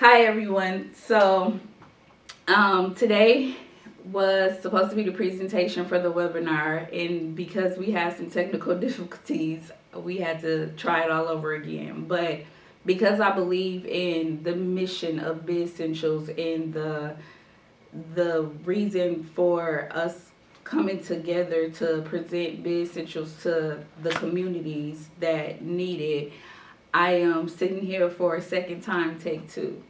Hi everyone. Today was supposed to be the presentation for the webinar, and because we had some technical difficulties, we had to try it all over again. But because I believe in the mission of Bizsentials and the reason for us coming together to present Bizsentials to the communities that need it, I am sitting here for a second time, take two.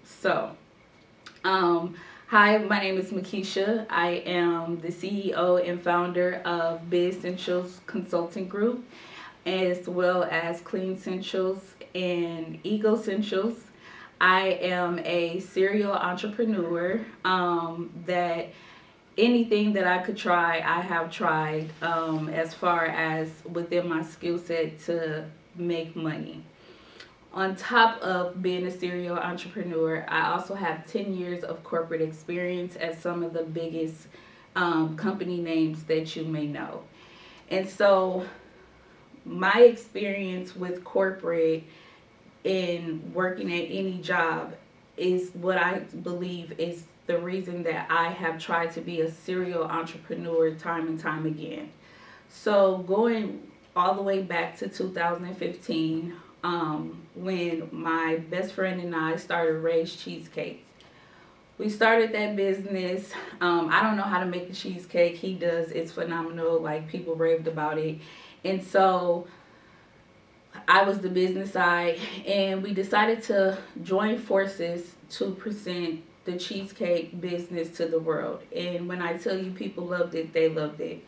Um, Hi, my name is Makisha. I am the CEO and founder of Bizsentials Consulting Group, as well as Clean Essentials and Ego Essentials. I am a serial entrepreneur that anything that I could try, I have tried as far as within my skill set to make money. On top of being a serial entrepreneur, I also have 10 years of corporate experience at some of the biggest company names that you may know. And so, my experience with corporate in working at any job is what I believe is the reason that I have tried to be a serial entrepreneur time and time again. So, going all the way back to 2015, when my best friend and I started Ray's Cheesecake. We started that business. I don't know how to make a cheesecake. He does. It's phenomenal. Like, people raved about it. And so I was the business side, and we decided to join forces to present the cheesecake business to the world. And when I tell you people loved it, they loved it.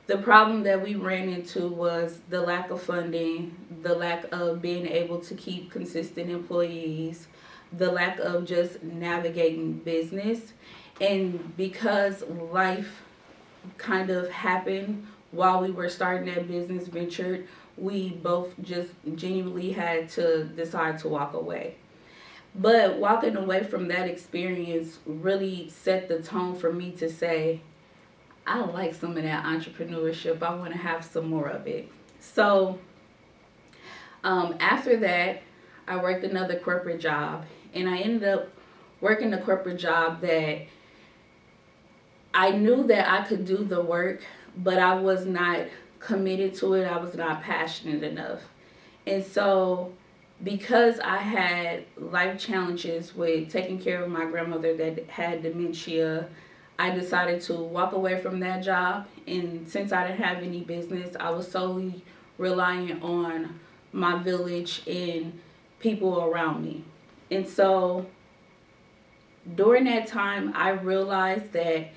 The problem that we ran into was the lack of funding, the lack of being able to keep consistent employees, the lack of just navigating business. And because life kind of happened while we were starting that business venture, we both just genuinely had to decide to walk away. But walking away from that experience really set the tone for me to say, I like some of that entrepreneurship. I want to have some more of it. So after that, I worked another corporate job, and I ended up working a corporate job that I knew that I could do the work, but I was not committed to it. I was not passionate enough. And so, because I had life challenges with taking care of my grandmother that had dementia, I decided to walk away from that job. And since I didn't have any business, I was solely relying on my village and people around me. And so, during that time, I realized that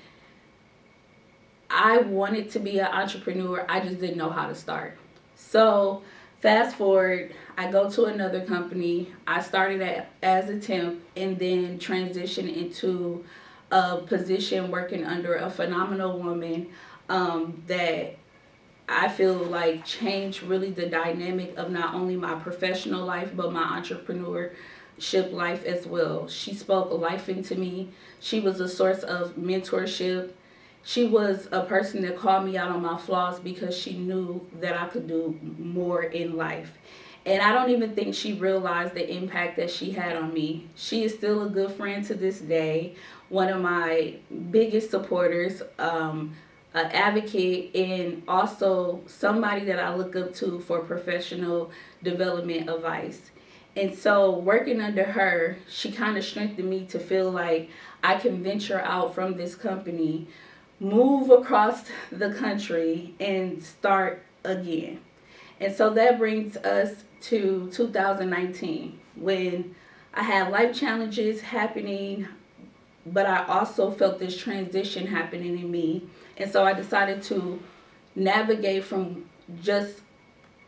I wanted to be an entrepreneur. I just didn't know how to start. So, fast forward, I go to another company. I started as a temp and then transitioned into a position working under a phenomenal woman that I feel like changed really the dynamic of not only my professional life but my entrepreneurship life as well. She spoke life into me. She was a source of mentorship. She was a person that called me out on my flaws because she knew that I could do more in life. And I don't even think she realized the impact that she had on me. She is still a good friend to this day, one of my biggest supporters, an advocate, and also somebody that I look up to for professional development advice. And so, working under her, she kind of strengthened me to feel like I can venture out from this company, move across the country, and start again. And so that brings us to 2019 when I had life challenges happening, but I also felt this transition happening in me. And so I decided to navigate from just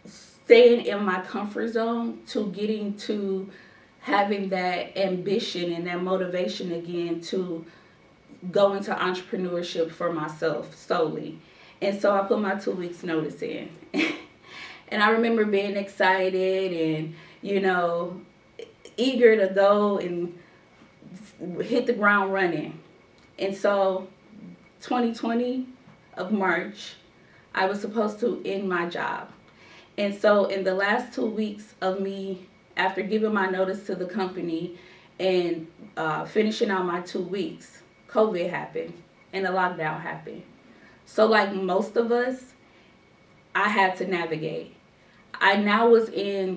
staying in my comfort zone to getting to having that ambition and that motivation again to go into entrepreneurship for myself solely. And so I put my 2 weeks notice in. And I remember being excited and, eager to go and hit the ground running. And so 2020 of March, I was supposed to end my job. And so in the last 2 weeks of me, after giving my notice to the company And finishing out my 2 weeks, COVID happened and the lockdown happened. So, like most of us, I had to navigate. I now was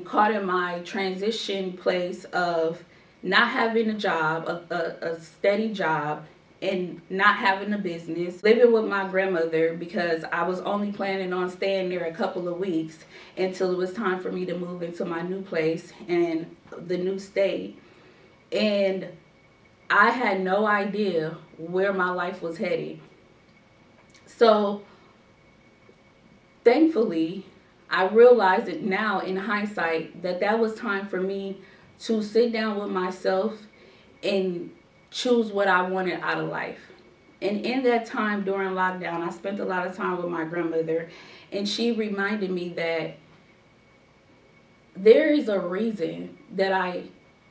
caught in my transition place of not having a job, a steady job, and not having a business, living with my grandmother because I was only planning on staying there a couple of weeks until it was time for me to move into my new place and the new state. And I had no idea where my life was headed. So thankfully, I realize it now in hindsight that that was time for me to sit down with myself and choose what I wanted out of life. And in that time during lockdown, I spent a lot of time with my grandmother, and she reminded me that there is a reason that I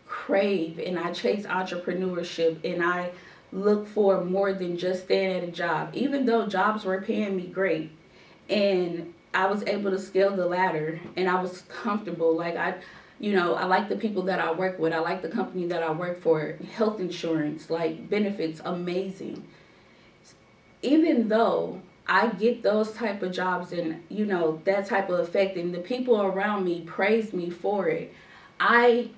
crave and I chase entrepreneurship and I look for more than just staying at a job. Even though jobs were paying me great, and I was able to scale the ladder and I was comfortable. Like I like the people that I work with. I like the company that I work for. Health insurance, like benefits, amazing. Even though I get those type of jobs and that type of effect, and the people around me praise me for it, I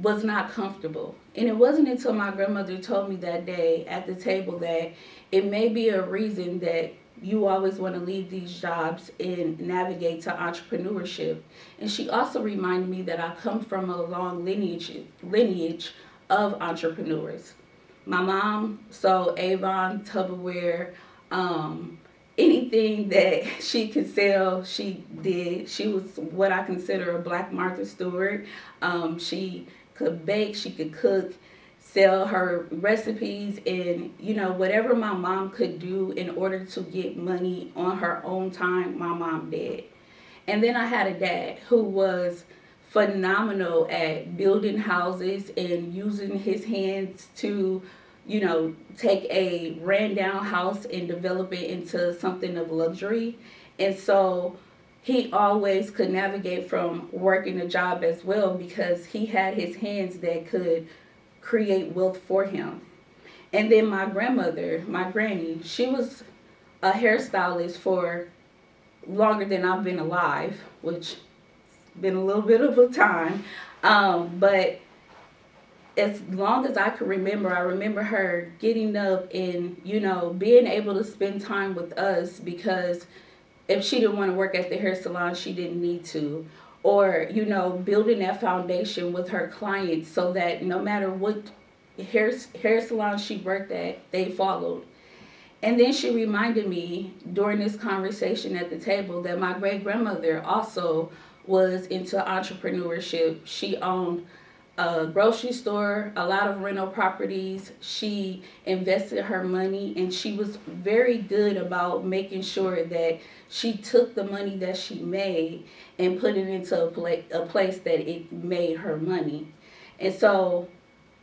was not comfortable. And it wasn't until my grandmother told me that day at the table that it may be a reason that you always want to leave these jobs and navigate to entrepreneurship. And she also reminded me that I come from a long lineage of entrepreneurs. My mom sold Avon, Tupperware, anything that she could sell, she did. She was what I consider a Black Martha Stewart. She could bake, she could cook, sell her recipes, and whatever my mom could do in order to get money on her own time, my mom did. And then I had a dad who was phenomenal at building houses and using his hands to take a ran down house and develop it into something of luxury. And so he always could navigate from working a job as well because he had his hands that could create wealth for him. And then my grandmother, my granny, she was a hairstylist for longer than I've been alive, which been a little bit of a time. But as long as I can remember, I remember her getting up and, being able to spend time with us because if she didn't want to work at the hair salon, she didn't need to. Or, building that foundation with her clients so that no matter what hair salon she worked at, they followed. And then she reminded me during this conversation at the table that my great grandmother also was into entrepreneurship. She owned a grocery store, a lot of rental properties. She invested her money and she was very good about making sure that she took the money that she made and put it into a place that it made her money. And so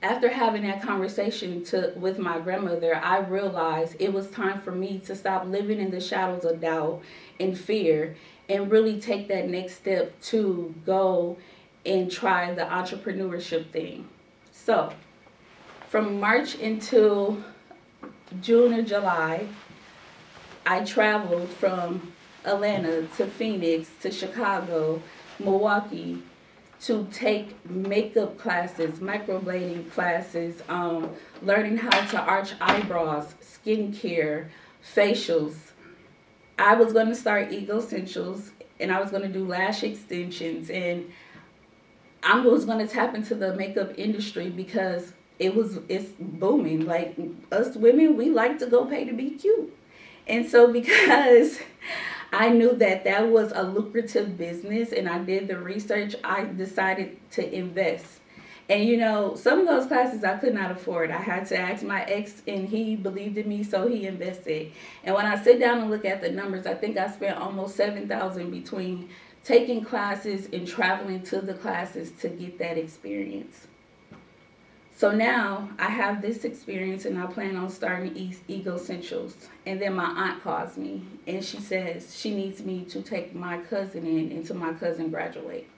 after having that conversation with my grandmother, I realized it was time for me to stop living in the shadows of doubt and fear and really take that next step to go and try the entrepreneurship thing. So, from March until June or July, I traveled from Atlanta to Phoenix to Chicago, Milwaukee, to take makeup classes, microblading classes, learning how to arch eyebrows, skincare, facials. I was going to start Bizsentials and I was going to do lash extensions, and I was going to tap into the makeup industry because it's booming. Like us women, we like to go pay to be cute. And so because I knew that that was a lucrative business and I did the research, I decided to invest. And some of those classes I could not afford. I had to ask my ex and he believed in me, so he invested. And when I sit down and look at the numbers, I think I spent almost $7,000 between taking classes and traveling to the classes to get that experience. So now I have this experience and I plan on starting Bizsentials. And then my aunt calls me and she says she needs me to take my cousin in until my cousin graduate.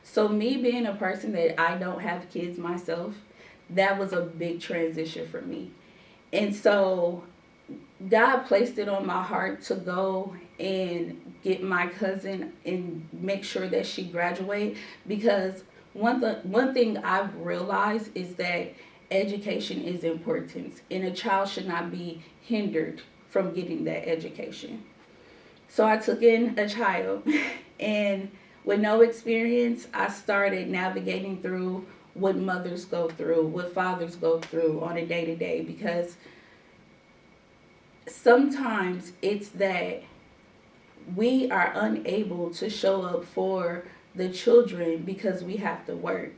So me being a person that I don't have kids myself, that was a big transition for me. And so God placed it on my heart to go and get my cousin and make sure that she graduate, because one thing I've realized is that education is important and a child should not be hindered from getting that education. So I took in a child and with no experience, I started navigating through what mothers go through, what fathers go through on a day to day, because sometimes it's that we are unable to show up for the children because we have to work.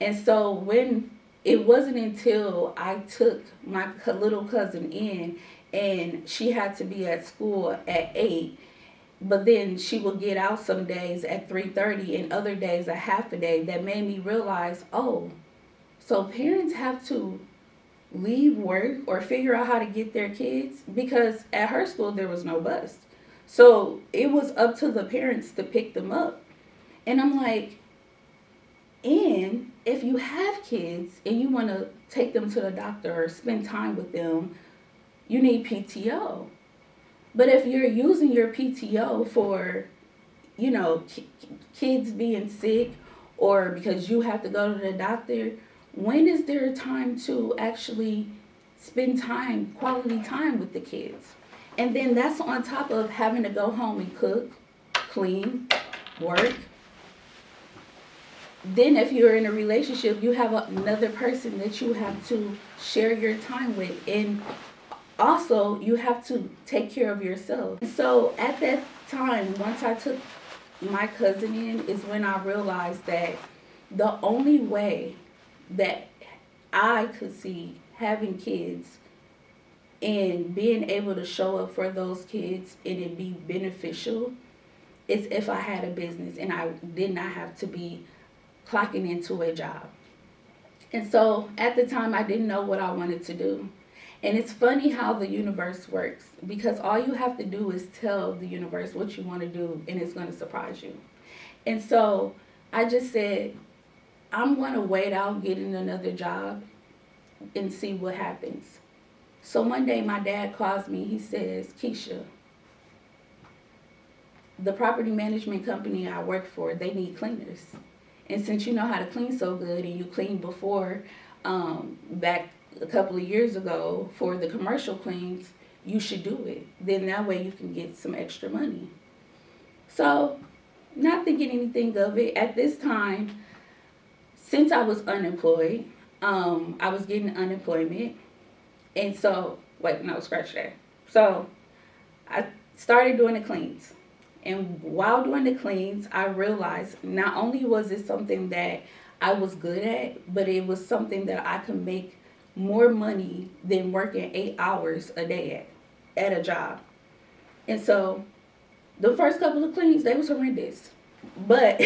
And so when it wasn't until I took my little cousin in and she had to be at school at 8, but then she would get out some days at 3:30 and other days a half a day, that made me realize, oh, so parents have to leave work or figure out how to get their kids, because at her school there was no bus. So it was up to the parents to pick them up. And I'm like, and if you have kids and you want to take them to the doctor or spend time with them, you need PTO. But if you're using your PTO for, kids being sick or because you have to go to the doctor, when is there time to actually spend time, quality time with the kids? And then that's on top of having to go home and cook, clean, work. Then if you're in a relationship, you have another person that you have to share your time with. And also, you have to take care of yourself. So at that time, once I took my cousin in, is when I realized that the only way that I could see having kids and being able to show up for those kids and it be beneficial is if I had a business and I did not have to be clocking into a job. And so at the time, I didn't know what I wanted to do. And it's funny how the universe works, because all you have to do is tell the universe what you want to do and it's going to surprise you. And so I just said, I'm going to wait out getting another job and see what happens. So one day my dad calls me. He says, Keisha, the property management company I work for, they need cleaners. And since you know how to clean so good and you cleaned before, back a couple of years ago for the commercial cleans, you should do it. Then that way you can get some extra money. So, not thinking anything of it. At this time, since I was unemployed, I was getting unemployment. And so, wait, no, scratch that. So, I started doing the cleans. And while doing the cleans, I realized not only was it something that I was good at, but it was something that I could make more money than working 8 hours a day at a job. And so the first couple of cleans, they was horrendous. But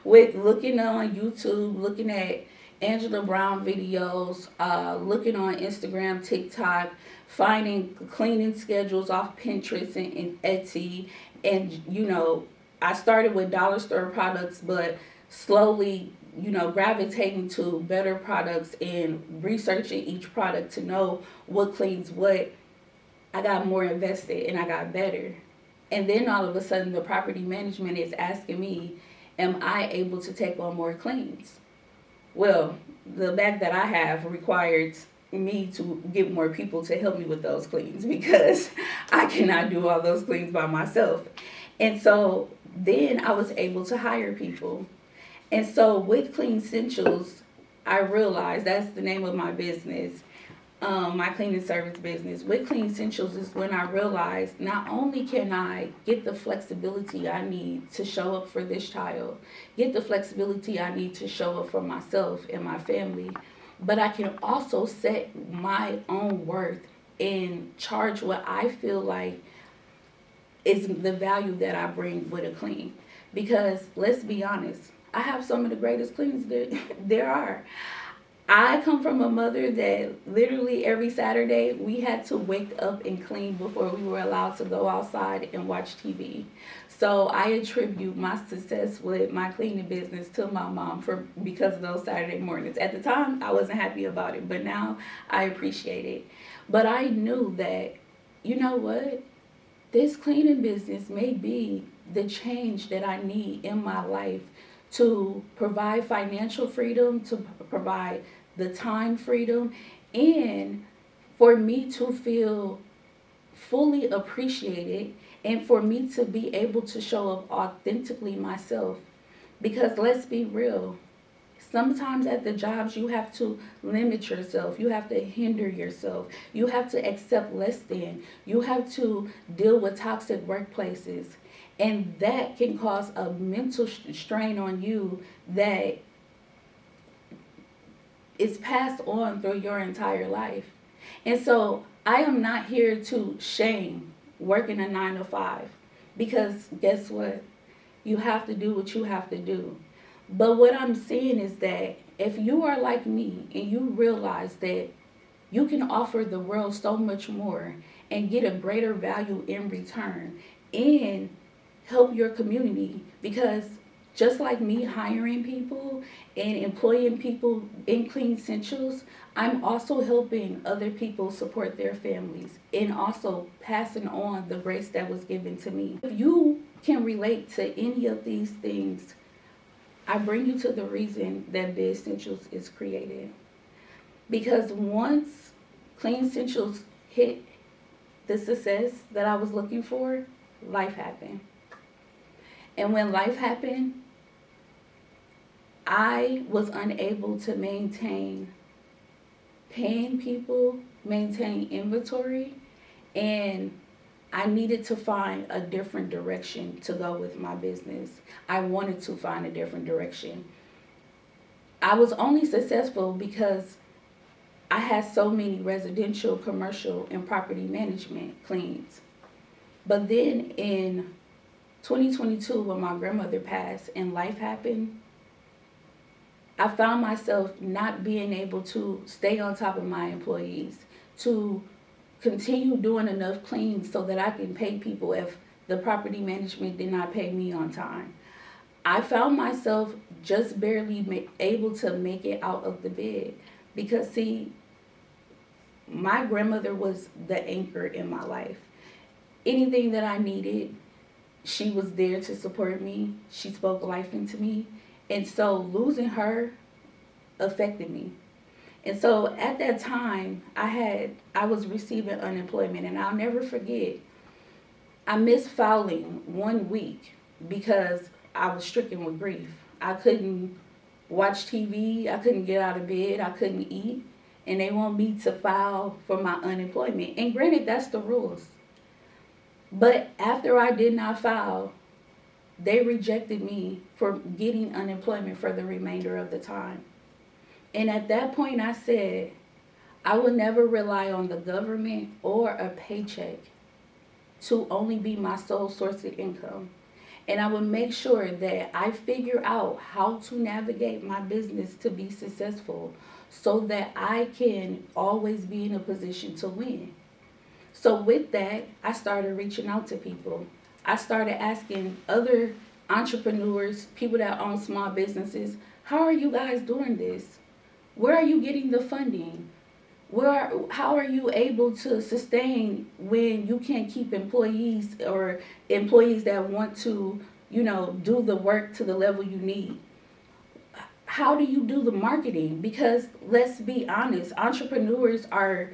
with looking on YouTube, looking at Angela Brown videos, looking on Instagram, TikTok, finding cleaning schedules off Pinterest and Etsy, and I started with dollar store products, but slowly gravitating to better products and researching each product to know what cleans what, I got more invested and I got better. And then all of a sudden the property management is asking me, am I able to take on more cleans? Well, the bag that I have required me to get more people to help me with those cleans because I cannot do all those cleans by myself. And so then I was able to hire people. And so with Bizsentials, I realized that's the name of my business, my cleaning service business. With Bizsentials is when I realized not only can I get the flexibility I need to show up for this child, get the flexibility I need to show up for myself and my family, but I can also set my own worth and charge what I feel like is the value that I bring with a clean. Because let's be honest, I have some of the greatest cleans that there are. I come from a mother that literally every Saturday we had to wake up and clean before we were allowed to go outside and watch TV. So I attribute my success with my cleaning business to my mom for because of those Saturday mornings. At the time, I wasn't happy about it, but now I appreciate it. But I knew that, you know what? This cleaning business may be the change that I need in my life to provide financial freedom, to provide the time freedom, and for me to feel fully appreciated and for me to be able to show up authentically myself. Because let's be real, sometimes at the jobs you have to limit yourself, you have to hinder yourself, you have to accept less than, you have to deal with toxic workplaces, and that can cause a mental strain on you that is passed on through your entire life. And so I am not here to shame working a 9 to 5, because guess what, you have to do what you have to do. But what I'm saying is that if you are like me and you realize that you can offer the world so much more and get a greater value in return and help your community, because just like me hiring people and employing people in Clean Essentials, I'm also helping other people support their families and also passing on the grace that was given to me. If you can relate to any of these things, I bring you to the reason that Bizsentials is created. Because once Clean Essentials hit the success that I was looking for, life happened. And when life happened, I was unable to maintain paying people, maintain inventory, and I needed to find a different direction to go with my business. I wanted to find a different direction. I was only successful because I had so many residential, commercial, and property management cleans. But then in 2022, when my grandmother passed and life happened, I found myself not being able to stay on top of my employees, to continue doing enough cleans so that I can pay people if the property management did not pay me on time. I found myself just barely able to make it out of the bed because, see, my grandmother was the anchor in my life. Anything that I needed, she was there to support me. She spoke life into me. And so losing her affected me. And so at that time, I was receiving unemployment, and I'll never forget, I missed filing 1 week because I was stricken with grief. I couldn't watch TV, I couldn't get out of bed, I couldn't eat, and they want me to file for my unemployment. And granted, that's the rules. But after I did not file, they rejected me for getting unemployment for the remainder of the time. And at that point I said, I will never rely on the government or a paycheck to only be my sole source of income. And I will make sure that I figure out how to navigate my business to be successful so that I can always be in a position to win. So with that, I started reaching out to people. I started asking other entrepreneurs, people that own small businesses, how are you guys doing this? Where are you getting the funding? How are you able to sustain when you can't keep employees or employees that want to, do the work to the level you need? How do you do the marketing? Because let's be honest, entrepreneurs are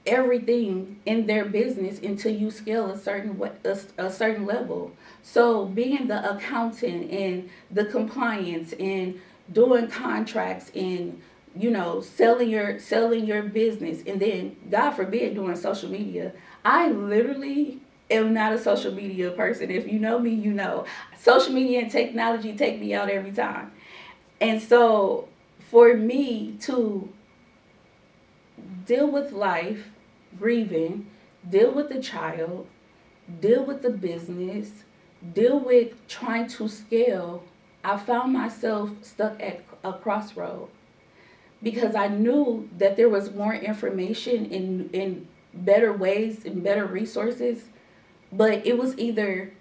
everything in their business until you scale a certain level. So being the accountant and the compliance and doing contracts and selling your business, and then God forbid doing social media. I literally am not a social media person. If you know me, you know social media and technology take me out every time. And so for me to deal with life, grieving, deal with the child, deal with the business, deal with trying to scale, I found myself stuck at a crossroad. because I knew that there was more information in better ways and better resources, but it was either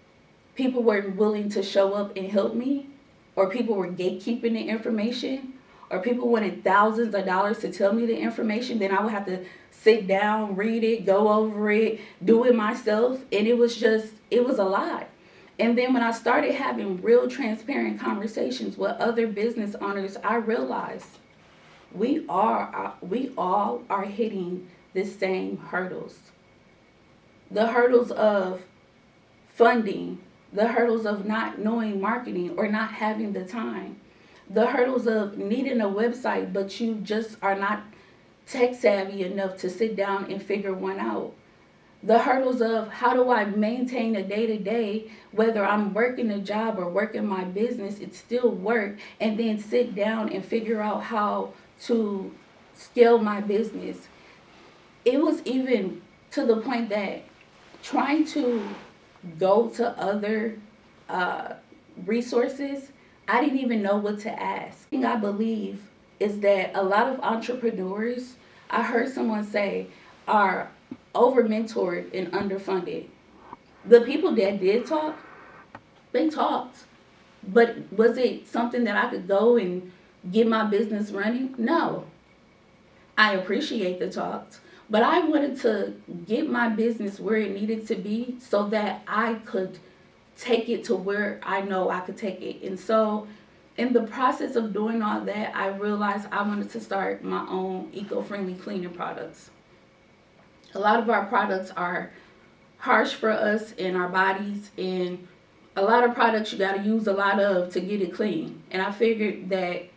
people weren't willing to show up and help me, or people were gatekeeping the information, or people wanted thousands of dollars to tell me the information. Then I would have to sit down, read it, go over it, do it myself, and it was a lot. And then when I started having real transparent conversations with other business owners, I realized we all are hitting the same hurdles. The hurdles of funding, the hurdles of not knowing marketing or not having the time, the hurdles of needing a website but you just are not tech savvy enough to sit down and figure one out. The hurdles of how do I maintain a day to day, whether I'm working a job or working my business, it's still work, and then sit down and figure out how to scale my business. It was even to the point that trying to go to other uh, resources, I didn't even know what to ask. The thing I believe is that a lot of entrepreneurs, I heard someone say, are over mentored and underfunded. The people that did talk, they talked. But was it something that I could go and get my business running? No. I appreciate the talks, but I wanted to get my business where it needed to be so that I could take it to where I know I could take it. And so, in the process of doing all that, I realized I wanted to start my own eco friendly cleaning products. A lot of our products are harsh for us in our bodies, and a lot of products you got to use a lot of to get it clean. And I figured that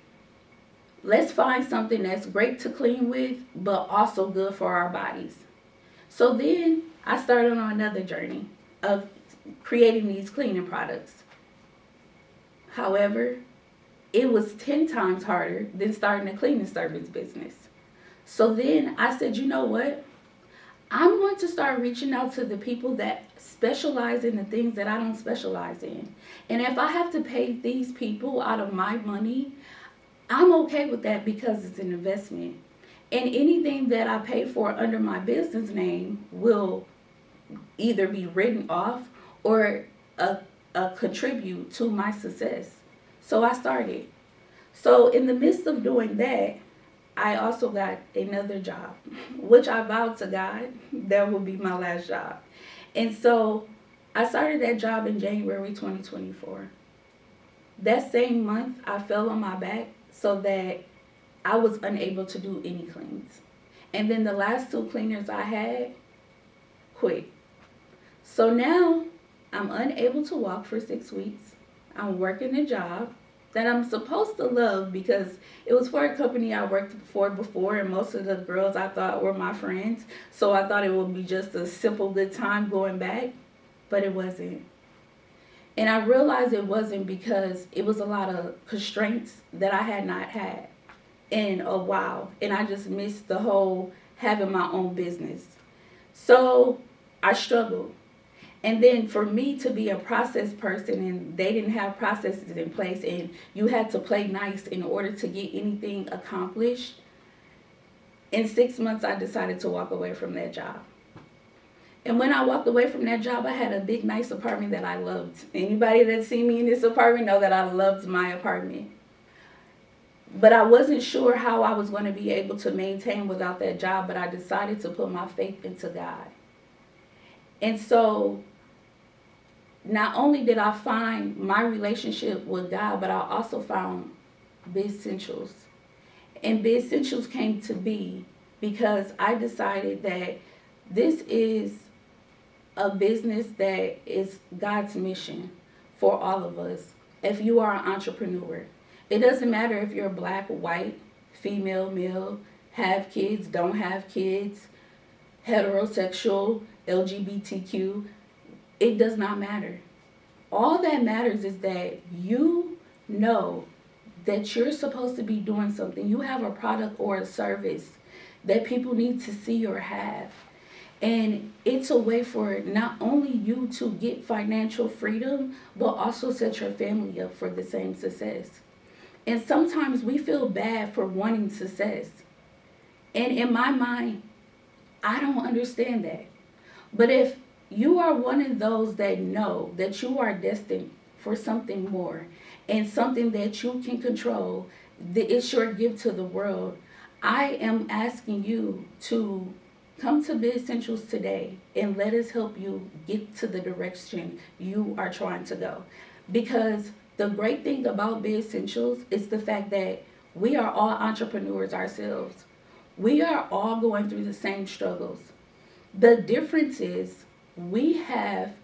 let's find something that's great to clean with, but also good for our bodies. So then I started on another journey of creating these cleaning products. However, it was 10 times harder than starting a cleaning service business. So then I said, you know what? I'm going to start reaching out to the people that specialize in the things that I don't specialize in. And if I have to pay these people out of my money, I'm okay with that because it's an investment. And anything that I pay for under my business name will either be written off or contribute to my success. So I started. So in the midst of doing that, I also got another job, which I vowed to God that would be my last job. And so I started that job in January 2024. That same month, I fell on my back so that I was unable to do any cleans. And then the last two cleaners I had quit. So now I'm unable to walk for 6 weeks. I'm working a job that I'm supposed to love because it was for a company I worked for before, and most of the girls I thought were my friends. So I thought it would be just a simple good time going back, but it wasn't. And I realized it wasn't because it was a lot of constraints that I had not had in a while. And I just missed the whole having my own business. So I struggled. And then for me to be a process person, and they didn't have processes in place, and you had to play nice in order to get anything accomplished, in 6 months I decided to walk away from that job. And when I walked away from that job, I had a big, nice apartment that I loved. Anybody that see me in this apartment know that I loved my apartment. But I wasn't sure how I was going to be able to maintain without that job, but I decided to put my faith into God. And so not only did I find my relationship with God, but I also found Bizsentials. And Bizsentials came to be because I decided that this is a business that is God's mission for all of us. If you are an entrepreneur, it doesn't matter if you're black, white, female, male, have kids, don't have kids, heterosexual, LGBTQ. It does not matter. All that matters is that you know that you're supposed to be doing something. You have a product or a service that people need to see or have. And it's a way for not only you to get financial freedom, but also set your family up for the same success. And sometimes we feel bad for wanting success. And in my mind, I don't understand that. But if you are one of those that know that you are destined for something more and something that you can control, that it's your gift to the world, I am asking you to come to Bizsentials today and let us help you get to the direction you are trying to go. Because the great thing about Bizsentials is the fact that we are all entrepreneurs ourselves. We are all going through the same struggles. The difference is we have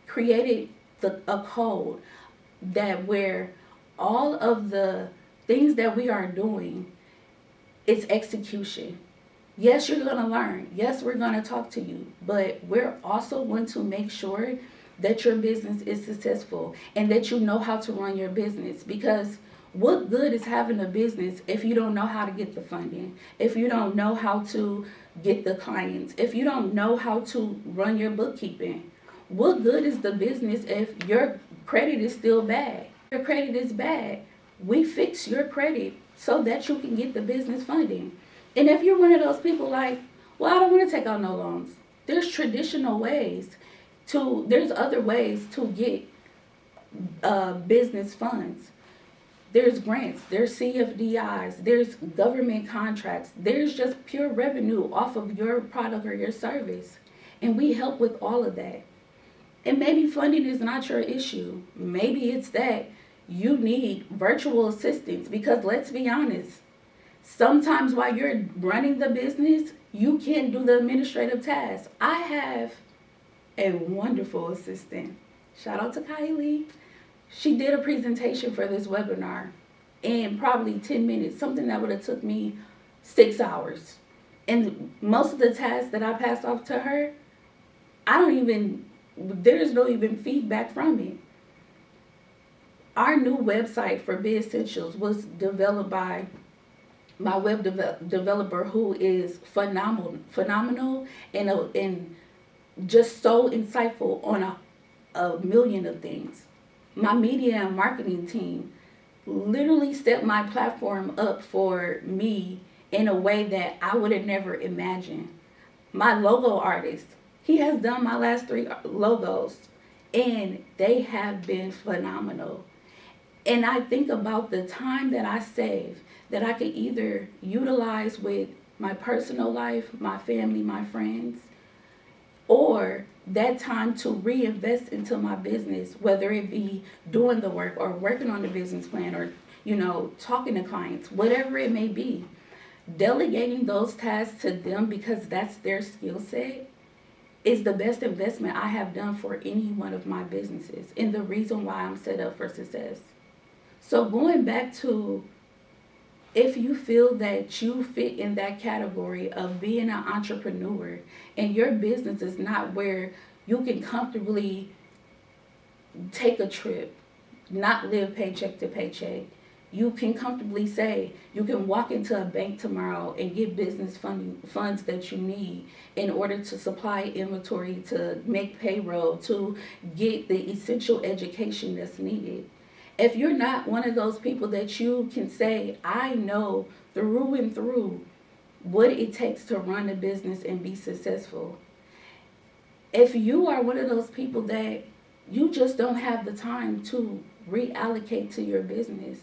created a code that where all of the things that we are doing is execution. Yes, you're going to learn. Yes, we're going to talk to you. But we're also going to make sure that your business is successful and that you know how to run your business. Because what good is having a business if you don't know how to get the funding, if you don't know how to get the clients, if you don't know how to run your bookkeeping? What good is the business if your credit is still bad? Your credit is bad. We fix your credit so that you can get the business funding. And if you're one of those people like, well, I don't want to take out no loans. There's traditional ways there's other ways to get business funds. There's grants, there's CFDIs, there's government contracts, there's just pure revenue off of your product or your service. And we help with all of that. And maybe funding is not your issue. Maybe it's that you need virtual assistants, because let's be honest, sometimes while you're running the business, you can't do the administrative tasks. I have a wonderful assistant. Shout out to Kylie. She did a presentation for this webinar in probably 10 minutes, something that would have took me 6 hours. And most of the tasks that I passed off to her, there's no even feedback from it. Our new website for Bizsentials was developed by my web developer, who is phenomenal and just so insightful on a million of things. My media and marketing team literally set my platform up for me in a way that I would have never imagined. My logo artist, he has done my last 3 logos, and they have been phenomenal. And I think about the time that I save that I could either utilize with my personal life, my family, my friends, or that time to reinvest into my business, whether it be doing the work or working on the business plan or, talking to clients, whatever it may be. Delegating those tasks to them because that's their skill set is the best investment I have done for any one of my businesses, and the reason why I'm set up for success. So going back to, if you feel that you fit in that category of being an entrepreneur and your business is not where you can comfortably take a trip, not live paycheck to paycheck, you can comfortably say you can walk into a bank tomorrow and get business funds that you need in order to supply inventory, to make payroll, to get the essential education that's needed. If you're not one of those people that you can say, I know through and through what it takes to run a business and be successful. If you are one of those people that you just don't have the time to reallocate to your business,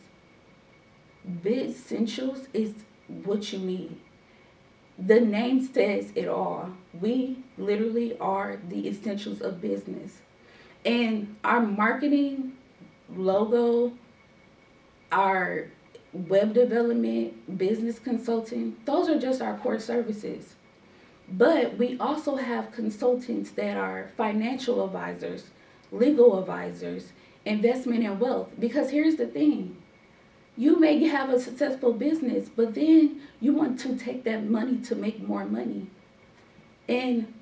Bizsentials is what you need. The name says it all. We literally are the essentials of business. And our marketing, logo, our web development, business consulting, those are just our core services. But we also have consultants that are financial advisors, legal advisors, investment and wealth. Because here's the thing. You may have a successful business, but then you want to take that money to make more money. And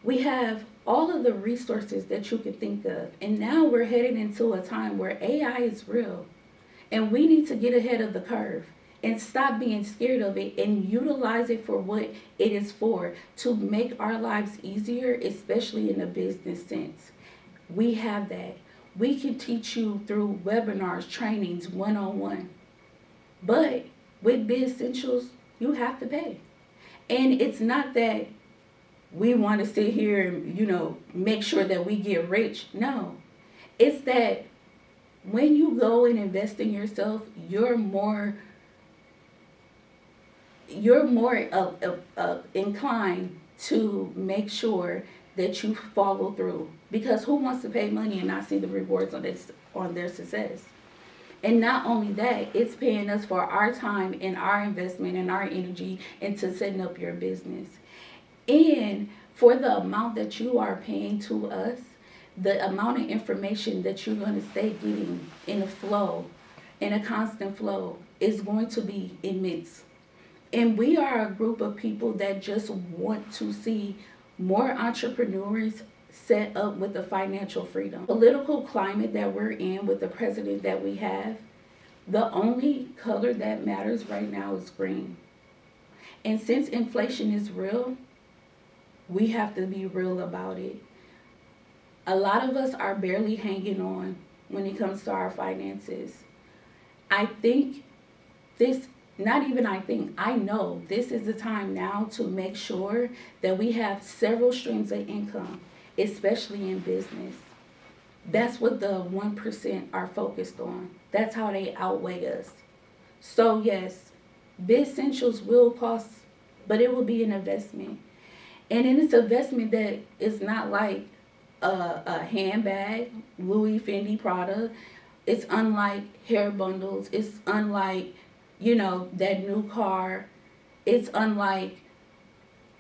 we have all of the resources that you can think of. And now we're headed into a time where AI is real. And we need to get ahead of the curve and stop being scared of it and utilize it for what it is for, to make our lives easier, especially in a business sense. We have that. We can teach you through webinars, trainings, one-on-one. But with Bizsentials, you have to pay. And it's not that we want to sit here and, make sure that we get rich. No. It's that when you go and invest in yourself, you're more inclined to make sure that you follow through. Because who wants to pay money and not see the rewards on their success? And not only that, it's paying us for our time and our investment and our energy into setting up your business. And for the amount that you are paying to us, the amount of information that you're going to stay getting in a flow, in a constant flow, is going to be immense. And we are a group of people that just want to see more entrepreneurs set up with the financial freedom. Political climate that we're in with the president that we have, the only color that matters right now is green. And since inflation is real, we have to be real about it. A lot of us are barely hanging on when it comes to our finances. I think this, not even I think, I know this is the time now to make sure that we have several streams of income, especially in business. That's what the 1% are focused on. That's how they outweigh us. So yes, Bizsentials will cost, but it will be an investment. And in this investment that is not like a handbag, Louis Fendi Prada. It's unlike hair bundles. It's unlike, that new car. It's unlike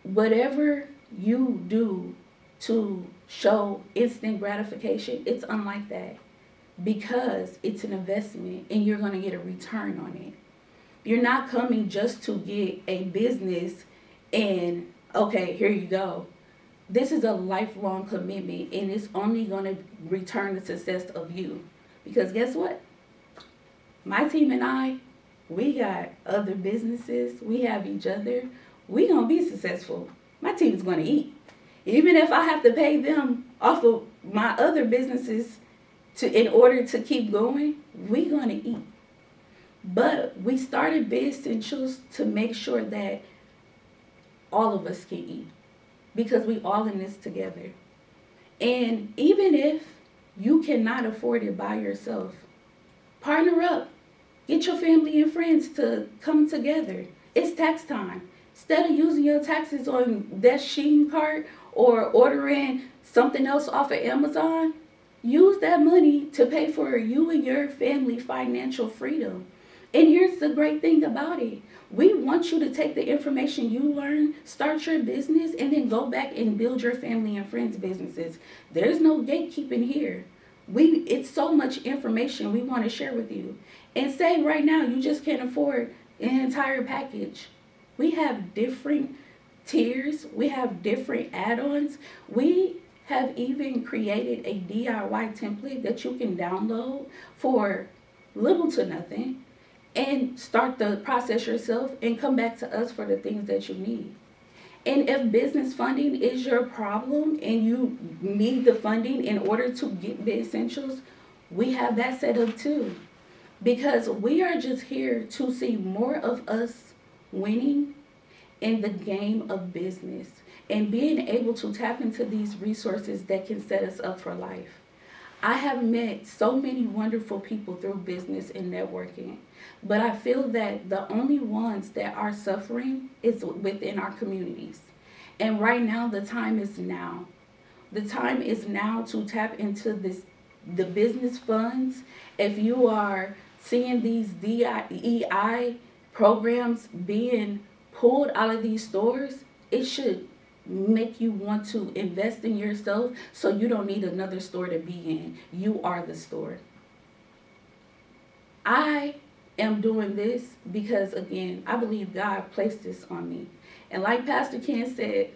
whatever you do to show instant gratification. It's unlike that because it's an investment and you're going to get a return on it. You're not coming just to get a business and, okay, here you go. This is a lifelong commitment and it's only going to return the success of you. Because guess what? My team and I, we got other businesses. We have each other. We going to be successful. My team's going to eat. Even if I have to pay them off of my other businesses in order to keep going, we going to eat. But we started Bizsentials to make sure that all of us can eat. Because we all in this together. And even if you cannot afford it by yourself, partner up. Get your family and friends to come together. It's tax time. Instead of using your taxes on that Shein cart or ordering something else off of Amazon, use that money to pay for you and your family financial freedom. And here's the great thing about it. We want you to take the information you learn, start your business, and then go back and build your family and friends' businesses. There's no gatekeeping here. It's so much information we want to share with you. And say right now you just can't afford an entire package. We have different tiers. We have different add-ons. We have even created a DIY template that you can download for little to nothing and start the process yourself and come back to us for the things that you need. And if business funding is your problem and you need the funding in order to get Bizsentials, we have that set up too. Because we are just here to see more of us winning in the game of business and being able to tap into these resources that can set us up for life. I have met so many wonderful people through business and networking, but I feel that the only ones that are suffering is within our communities. And right now, the time is now. The time is now to tap into the business funds. If you are seeing these DEI programs being pulled out of these stores, it should make you want to invest in yourself so you don't need another store to be in. You are the store. I am doing this because, again, I believe God placed this on me. And like Pastor Ken said,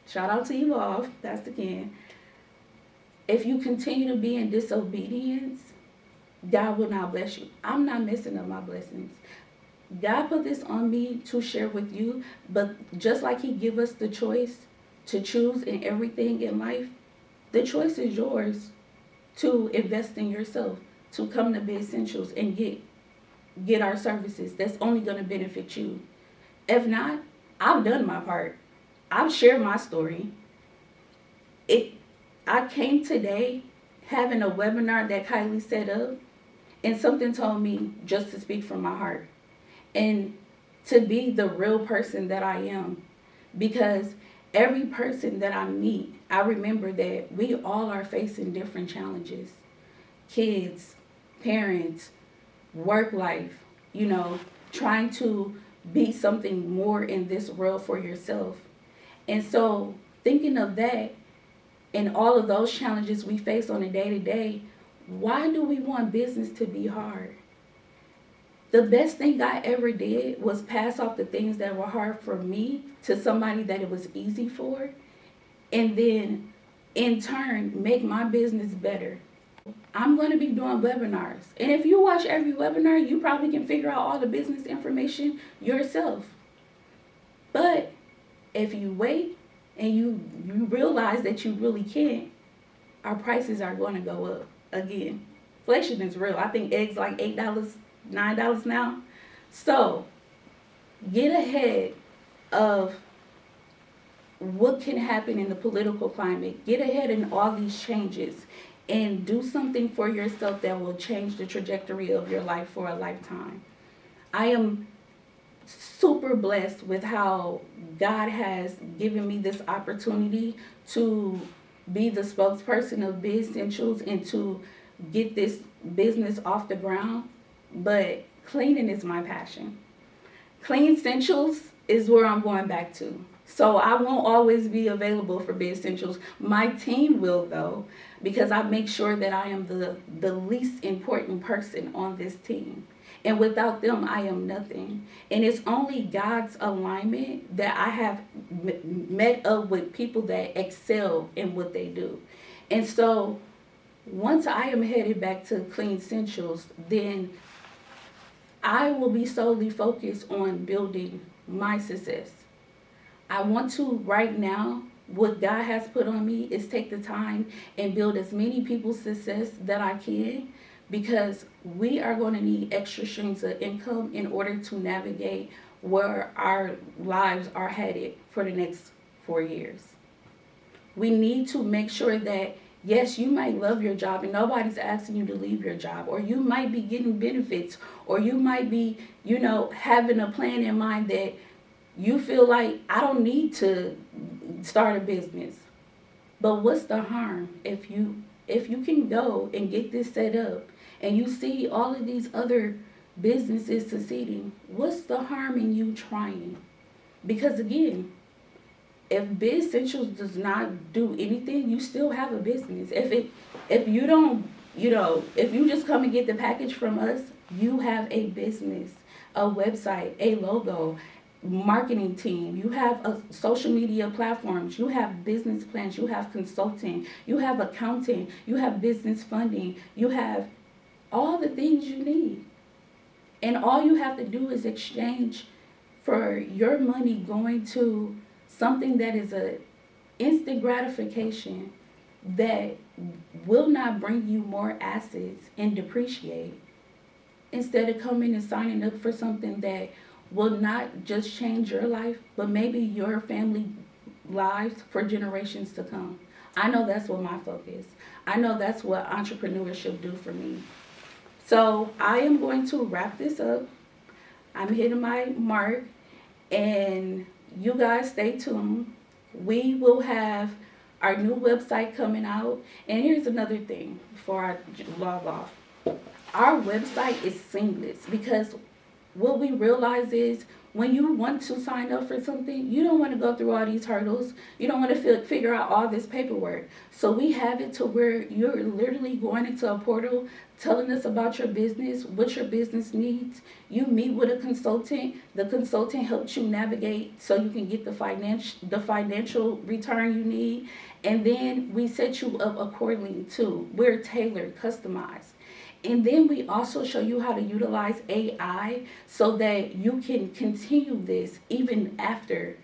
shout out to Evolve, Pastor Ken, if you continue to be in disobedience, God will not bless you. I'm not messing up my blessings. God put this on me to share with you, but just like He give us the choice to choose in everything in life, the choice is yours. to invest in yourself, to come to Bizsentials and get our services. That's only going to benefit you. If not, I've done my part. I've shared my story. It I came today having a webinar that Kylie set up, and something told me just to speak from my heart and to be the real person that I am. Because every person that I meet, I remember that we all are facing different challenges. Kids, parents, work life, trying to be something more in this world for yourself. And so, thinking of that and all of those challenges we face on a day to day, why do we want business to be hard? The best thing I ever did was pass off the things that were hard for me to somebody that it was easy for, and then in turn make my business better. I'm going to be doing webinars. And if you watch every webinar, you probably can figure out all the business information yourself. But if you wait and you realize that you really can't, our prices are going to go up again. Inflation is real. I think eggs like $8, $9 now. So get ahead of what can happen in the political climate. Get ahead in all these changes and do something for yourself that will change the trajectory of your life for a lifetime. I am super blessed with how God has given me this opportunity to be the spokesperson of Bizsentials and to get this business off the ground. But cleaning is my passion. Clean Essentials is where I'm going back to. So I won't always be available for Bizsentials. My team will, though, because I make sure that I am the least important person on this team. And without them, I am nothing. And it's only God's alignment that I have met up with people that excel in what they do. And so once I am headed back to Clean Essentials, then I will be solely focused on building my success. I want to, right now, what God has put on me is take the time and build as many people's success that I can, because we are going to need extra streams of income in order to navigate where our lives are headed for the next 4 years. We need to make sure that, yes, you might love your job and nobody's asking you to leave your job, or you might be getting benefits, or you might be, having a plan in mind that you feel like, I don't need to start a business. But what's the harm if you can go and get this set up and you see all of these other businesses succeeding? What's the harm in you trying? Because again, if Bizsentials does not do anything, you still have a business. If you don't, if you just come and get the package from us, you have a business, a website, a logo, marketing team, you have a social media platforms, you have business plans, you have consulting, you have accounting, you have business funding, you have all the things you need. And all you have to do is exchange for your money going to something that is a instant gratification that will not bring you more assets and depreciate, instead of coming and signing up for something that will not just change your life, but maybe your family lives for generations to come. I know that's what my focus. I know that's what entrepreneurship do for me. So I am going to wrap this up. I'm hitting my mark, and you guys stay tuned. We will have our new website coming out. And here's another thing before I log off. Our website is seamless, because what we realize is when you want to sign up for something, you don't want to go through all these hurdles. You don't want to figure out all this paperwork. So we have it to where you're literally going into a portal, telling us about your business, what your business needs. You meet with a consultant. The consultant helps you navigate so you can get the financial return you need. And then we set you up accordingly too. We're tailored, customized. And then we also show you how to utilize AI so that you can continue this even after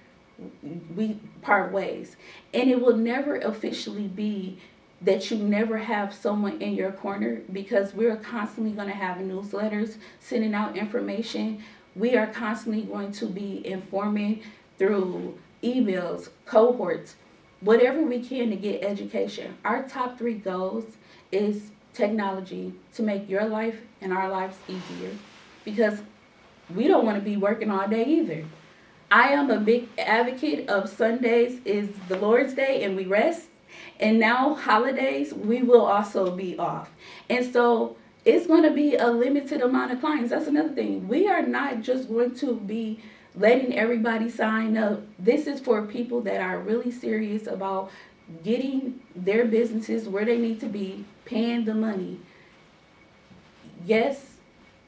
we part ways. And it will never officially be that you never have someone in your corner, because we're constantly going to have newsletters sending out information. We are constantly going to be informing through emails, cohorts, whatever we can to get education. Our top three goals is technology to make your life and our lives easier, because we don't want to be working all day either. I am a big advocate of Sundays is the Lord's Day and we rest. And now holidays, we will also be off. And so it's going to be a limited amount of clients. That's another thing. We are not just going to be letting everybody sign up. This is for people that are really serious about getting their businesses where they need to be, paying the money. Yes,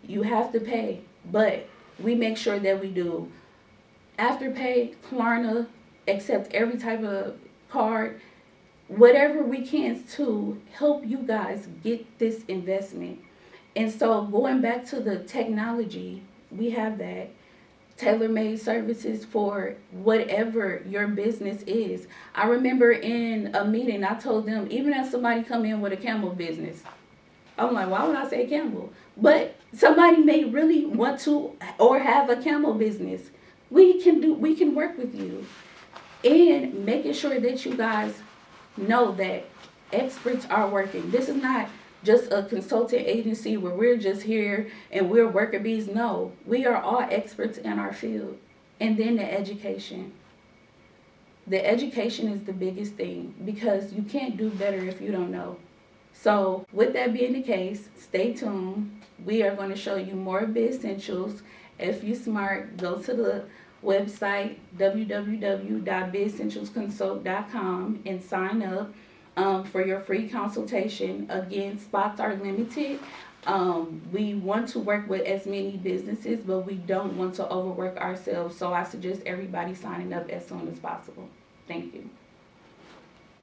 you have to pay, but we make sure that we do Afterpay, Klarna, accept every type of card, whatever we can to help you guys get this investment. And so going back to the technology, we have that tailor-made services for whatever your business is. I remember in a meeting, I told them, even if somebody come in with a camel business, I'm like, why would I say camel? But somebody may really want to or have a camel business. We can work with you, and making sure that you guys know that experts are working. This is not just a consulting agency where we're just here and we're worker bees. No, we are all experts in our field. And then the education. The education is the biggest thing, because you can't do better if you don't know. So with that being the case, stay tuned. We are going to show you more Bizsentials. If you smart, go to the website www.bizsentialsconsult.com and sign up for your free consultation. Again, spots are limited. We want to work with as many businesses, but we don't want to overwork ourselves. So I suggest everybody signing up as soon as possible. Thank you.